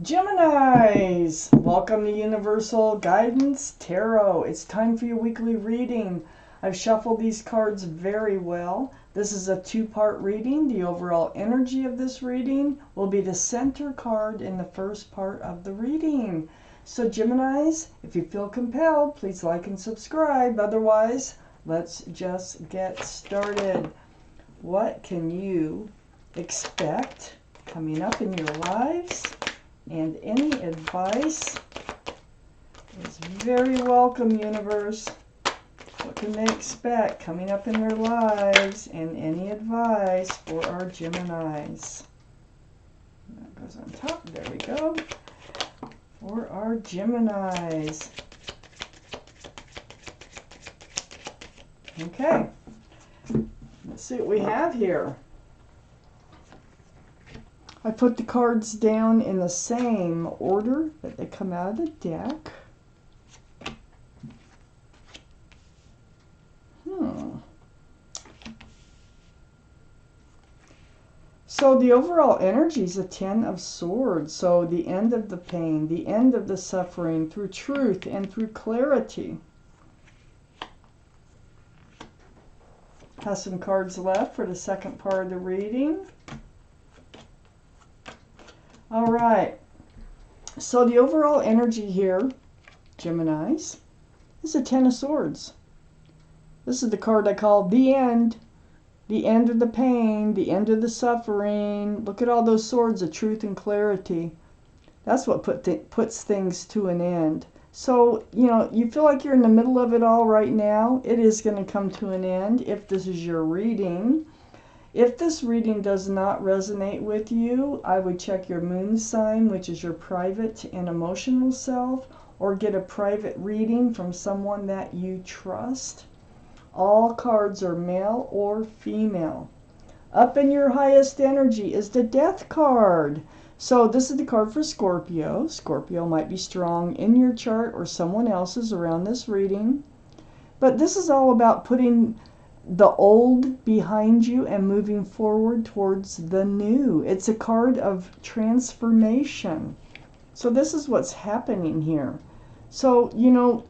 Geminis, welcome to Universal Guidance Tarot. It's time for your weekly reading. I've shuffled these cards very well. This is a two-part reading. The overall energy of this reading will be the center card in the first part of the reading. So Geminis, if you feel compelled, please like and subscribe. Otherwise, let's just get started. What can you expect coming up in your lives? And any advice is very welcome, universe. What can they expect coming up in their lives? And any advice for our Geminis. That goes on top. There we go. For our Geminis. Okay. Let's see what we have here. I put the cards down in the same order that they come out of the deck. So the overall energy is a 10 of Swords. So the end of the pain, the end of the suffering through truth and through clarity. Have some cards left for the second part of the reading. All right, so the overall energy here, Geminis, is a 10 of Swords. This is the card I call the end of the pain, the end of the suffering. Look at all those swords of truth and clarity. That's what puts things to an end. So, you know, you feel like you're in the middle of it all right now. It is going to come to an end if this is your reading. If this reading does not resonate with you, I would check your moon sign, which is your private and emotional self, or get a private reading from someone that you trust. All cards are male or female. Up in your highest energy is the Death card. So this is the card for Scorpio. Scorpio might be strong in your chart or someone else's around this reading. But this is all about putting the old behind you and moving forward towards the new. It's a card of transformation. So this is what's happening here. So, you know,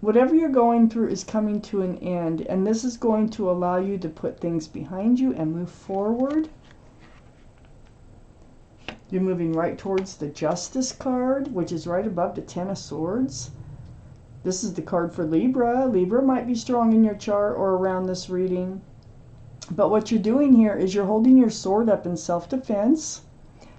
whatever you're going through is coming to an end, and this is going to allow you to put things behind you and move forward. You're moving right towards the Justice card, which is right above the 10 of Swords. This is the card for Libra. Libra might be strong in your chart or around this reading. But what you're doing here is you're holding your sword up in self-defense.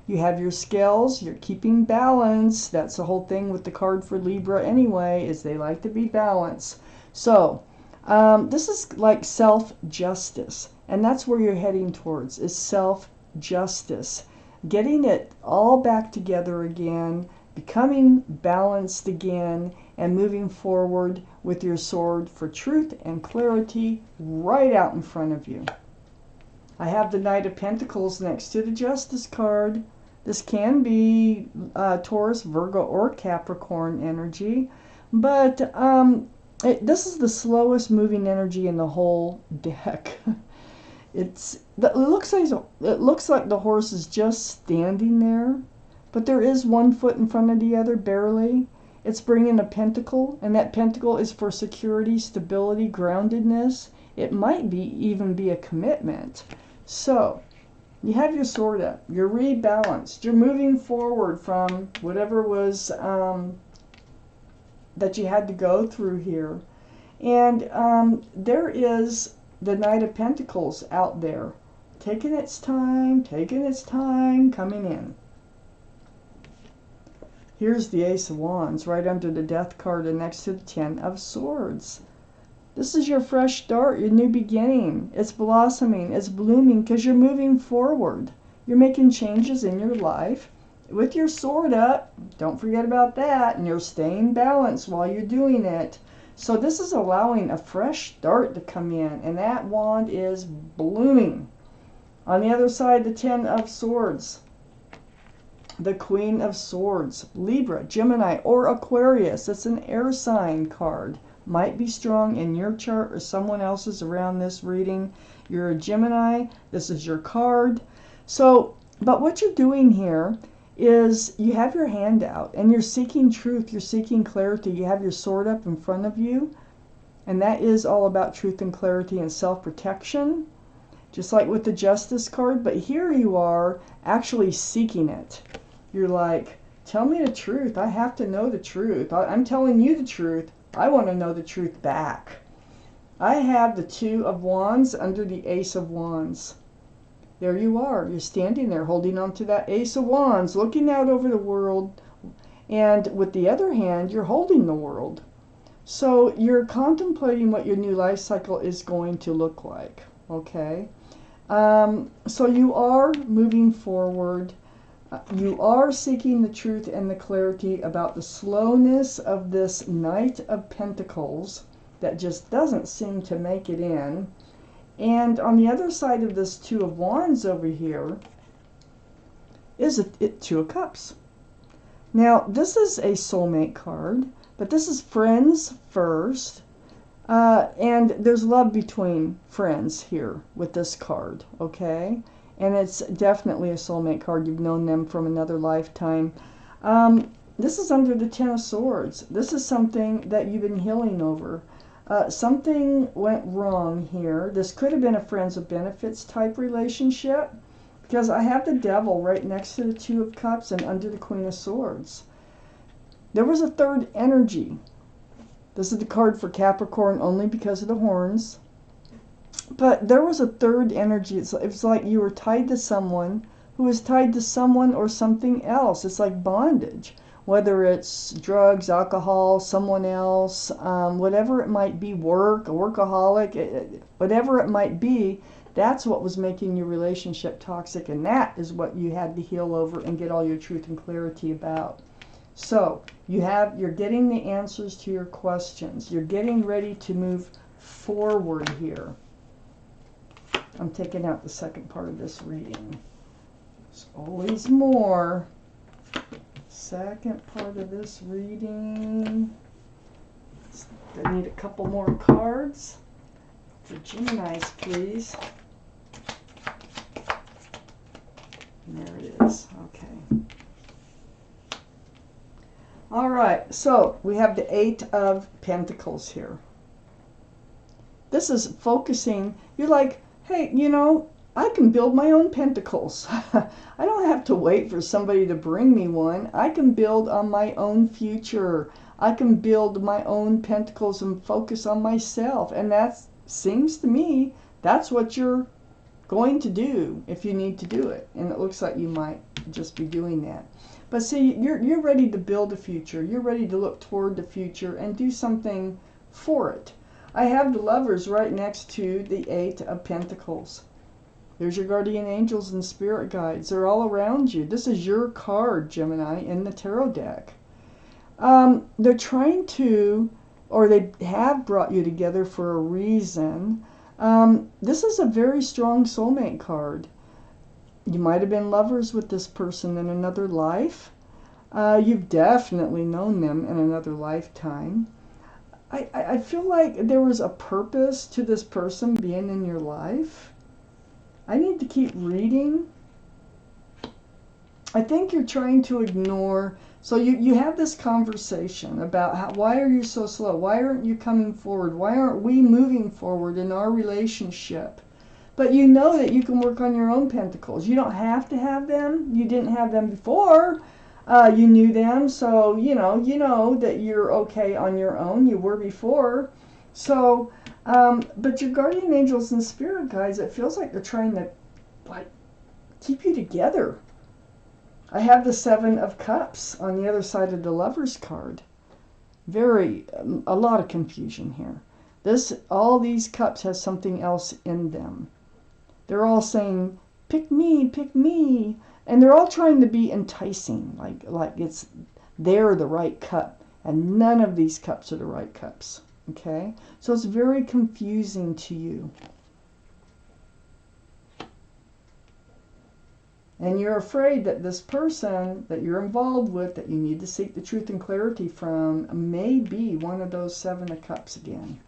You have your scales. You're keeping balance. That's the whole thing with the card for Libra anyway, is they like to be balanced. So this is like self-justice. And that's where you're heading towards, is self-justice. Getting it all back together again, becoming balanced again, and moving forward with your sword for truth and clarity right out in front of you. I have the Knight of Pentacles next to the Justice card. This can be Taurus, Virgo, or Capricorn energy, but this is the slowest moving energy in the whole deck. It looks like the horse is just standing there, but there is one foot in front of the other, barely. It's bringing a pentacle, and that pentacle is for security, stability, groundedness. It might even be a commitment. So, you have your sword up. You're rebalanced. You're moving forward from whatever was that you had to go through here. And there is the Knight of Pentacles out there, taking its time, coming in. Here's the Ace of Wands right under the Death card and next to the 10 of Swords. This is your fresh start, your new beginning. It's blossoming, it's blooming because you're moving forward. You're making changes in your life with your sword up. Don't forget about that. And you're staying balanced while you're doing it. So this is allowing a fresh start to come in, and that wand is blooming. On the other side, the 10 of Swords. The Queen of Swords, Libra, Gemini, or Aquarius. It's an air sign card. Might be strong in your chart or someone else's around this reading. You're a Gemini. This is your card. So, but what you're doing here is you have your hand out and you're seeking truth, you're seeking clarity. You have your sword up in front of you, and that is all about truth and clarity and self-protection, just like with the Justice card. But here you are actually seeking it. You're like, tell me the truth. I have to know the truth. I'm telling you the truth. I want to know the truth back. I have the Two of Wands under the Ace of Wands. There you are. You're standing there holding on to that Ace of Wands, looking out over the world. And with the other hand, you're holding the world. So you're contemplating what your new life cycle is going to look like. Okay? So you are moving forward. You are seeking the truth and the clarity about the slowness of this Knight of Pentacles that just doesn't seem to make it in. And on the other side of this Two of Wands over here is a Two of Cups. Now, this is a soulmate card, but this is friends first. And there's love between friends here with this card, okay? And it's definitely a soulmate card. You've known them from another lifetime. This is under the Ten of Swords. This is something that you've been healing over. Something went wrong here. This could have been a friends with benefits type relationship, because I have the Devil right next to the Two of Cups and under the Queen of Swords. There was a third energy. This is the card for Capricorn only because of the horns. But there was a third energy. It's like you were tied to someone who is tied to someone or something else. It's like bondage. Whether it's drugs, alcohol, someone else, whatever it might be, work, a workaholic, whatever it might be, that's what was making your relationship toxic, and that is what you had to heal over and get all your truth and clarity about. So you're getting the answers to your questions. You're getting ready to move forward here. I'm taking out the second part of this reading. There's always more. Second part of this reading. I need a couple more cards for Geminis, please. And there it is. Okay. All right. So we have the Eight of Pentacles here. This is focusing. You're like, hey, you know, I can build my own pentacles. I don't have to wait for somebody to bring me one. I can build on my own future. I can build my own pentacles and focus on myself. And that seems to me that's what you're going to do if you need to do it. And it looks like you might just be doing that. But see, you're ready to build a future. You're ready to look toward the future and do something for it. I have the Lovers right next to the Eight of Pentacles. There's your guardian angels and spirit guides. They're all around you. This is your card, Gemini, in the tarot deck. They're trying to, or they have brought you together for a reason. This is a very strong soulmate card. You might have been lovers with this person in another life. You've definitely known them in another lifetime. I feel like there was a purpose to this person being in your life. I need to keep reading. I think you're trying to ignore. So you have this conversation about why are you so slow? Why aren't you coming forward? Why aren't we moving forward in our relationship? But you know that you can work on your own pentacles. You don't have to have them. You didn't have them before. You knew them, so you know that you're okay on your own. You were before. So, but your guardian angels and spirit guides, it feels like they're trying to keep you together. I have the Seven of Cups on the other side of the Lovers card. A lot of confusion here. All these cups has something else in them. They're all saying, pick me, pick me. And they're all trying to be enticing, like they're the right cup. And none of these cups are the right cups. Okay? So it's very confusing to you. And you're afraid that this person that you're involved with, that you need to seek the truth and clarity from, may be one of those Seven of Cups again.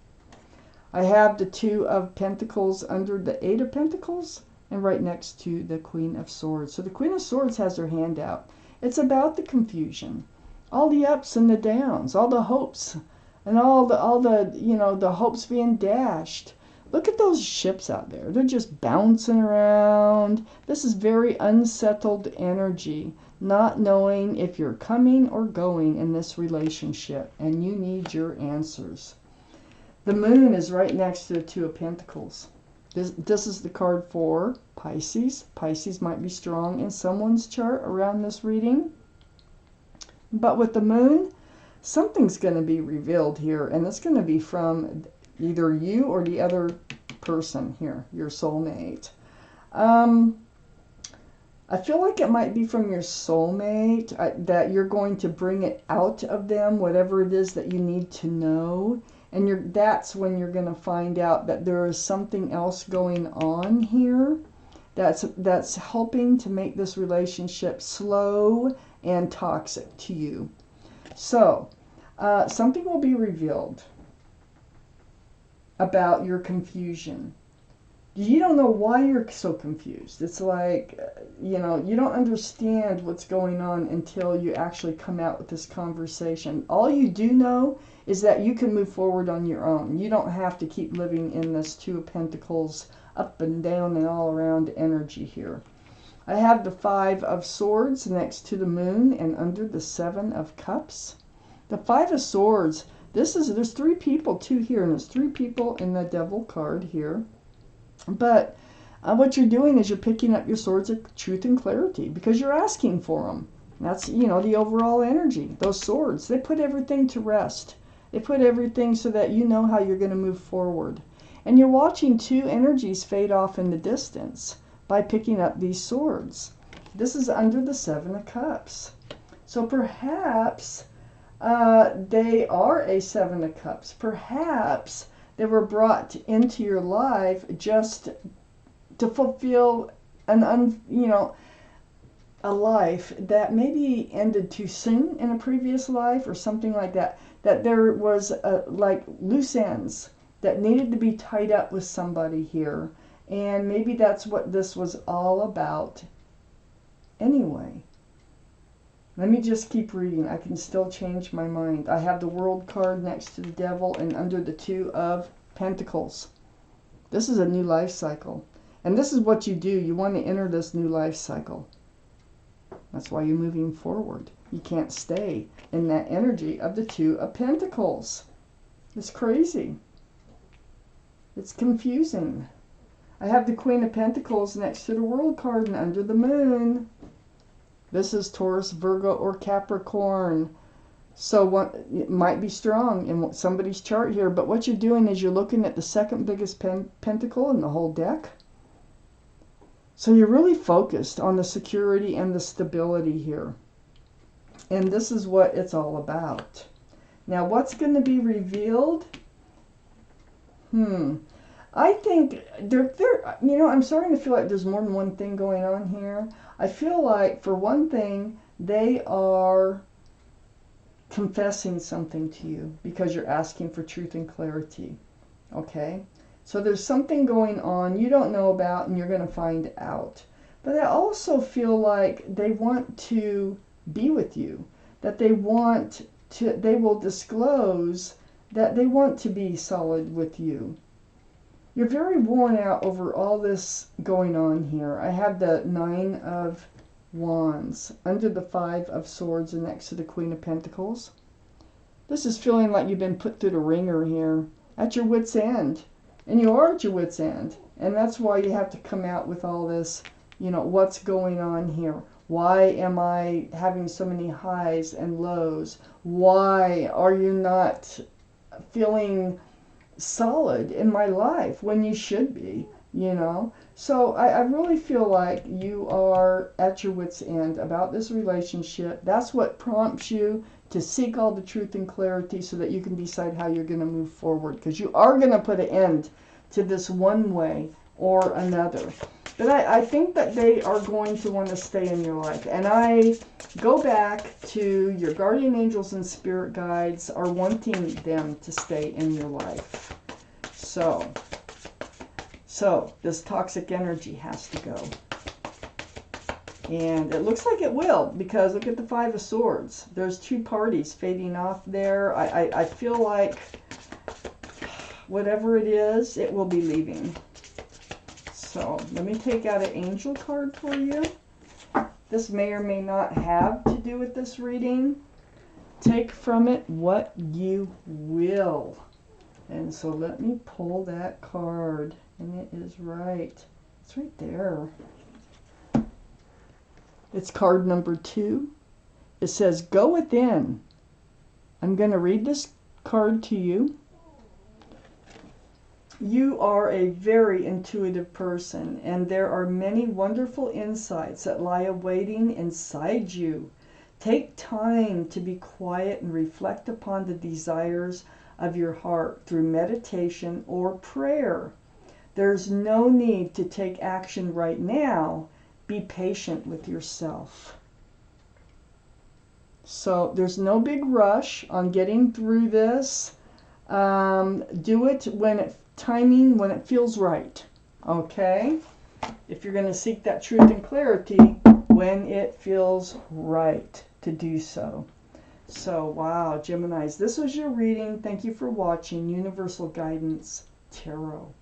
I have the Two of Pentacles under the Eight of Pentacles and right next to the Queen of Swords. So the Queen of Swords has her hand out. It's about the confusion, all the ups and the downs, all the hopes, and all the you know, the hopes being dashed. Look at those ships out there. They're just bouncing around. This is very unsettled energy, not knowing if you're coming or going in this relationship, and you need your answers. The moon is right next to the Two of Pentacles. This is the card for Pisces. Pisces might be strong in someone's chart around this reading. But with the moon, something's going to be revealed here, and it's going to be from either you or the other person here, your soulmate. I feel like it might be from your soulmate, that you're going to bring it out of them, whatever it is that you need to know. And that's when you're going to find out that there is something else going on here that's helping to make this relationship slow and toxic to you. So, something will be revealed about your confusion. You don't know why you're so confused. It's like, you know, you don't understand what's going on until you actually come out with this conversation. All you do know is that you can move forward on your own. You don't have to keep living in this Two of Pentacles up and down and all around energy here. I have the Five of Swords next to the moon and under the Seven of Cups. The Five of Swords, there's three people too here, and there's three people in the Devil card here. But what you're doing is you're picking up your swords of truth and clarity because you're asking for them. That's, you know, the overall energy. Those swords, they put everything to rest. They put everything so that you know how you're going to move forward. And you're watching two energies fade off in the distance by picking up these swords. This is under the Seven of Cups. So perhaps they are a Seven of Cups. Perhaps they were brought into your life just to fulfill a life that maybe ended too soon in a previous life or something like that. That there was like loose ends that needed to be tied up with somebody here. And maybe that's what this was all about anyway. Let me just keep reading. I can still change my mind. I have the World card next to the Devil and under the Two of Pentacles. This is a new life cycle. And this is what you do. You want to enter this new life cycle. That's why you're moving forward. You can't stay in that energy of the Two of Pentacles. It's crazy. It's confusing. I have the Queen of Pentacles next to the World card and under the moon. This is Taurus, Virgo, or Capricorn. So it might be strong in somebody's chart here, but what you're doing is you're looking at the second biggest pentacle in the whole deck. So you're really focused on the security and the stability here. And this is what it's all about. Now, what's going to be revealed? I think I'm starting to feel like there's more than one thing going on here. I feel like, for one thing, they are confessing something to you because you're asking for truth and clarity. Okay? So there's something going on you don't know about and you're going to find out. But I also feel like they want to be with you. That they will disclose that they want to be solid with you. You're very worn out over all this going on here. I have the Nine of Wands under the Five of Swords and next to the Queen of Pentacles. This is feeling like you've been put through the ringer here, at your wit's end. And you are at your wit's end. And that's why you have to come out with all this, what's going on here. Why am I having so many highs and lows? Why are you not feeling solid in my life when you should be, So I really feel like you are at your wit's end about this relationship. That's what prompts you to seek all the truth and clarity so that you can decide how you're going to move forward, because you are going to put an end to this one way or another. But I think that they are going to want to stay in your life. And I go back to your guardian angels and spirit guides are wanting them to stay in your life. So this toxic energy has to go. And it looks like it will, because look at the Five of Swords. There's two parties fading off there. I feel like whatever it is, it will be leaving. So let me take out an angel card for you. This may or may not have to do with this reading. Take from it what you will. And so let me pull that card. And it is right. It's right there. It's card number 2. It says, go within. I'm going to read this card to you. You are a very intuitive person, and there are many wonderful insights that lie awaiting inside you. Take time to be quiet and reflect upon the desires of your heart through meditation or prayer. There's no need to take action right now. Be patient with yourself. So there's no big rush on getting through this. Do it when it feels right. Okay? If you're going to seek that truth and clarity, when it feels right to do so. So, wow, Geminis, this was your reading. Thank you for watching Universal Guidance Tarot.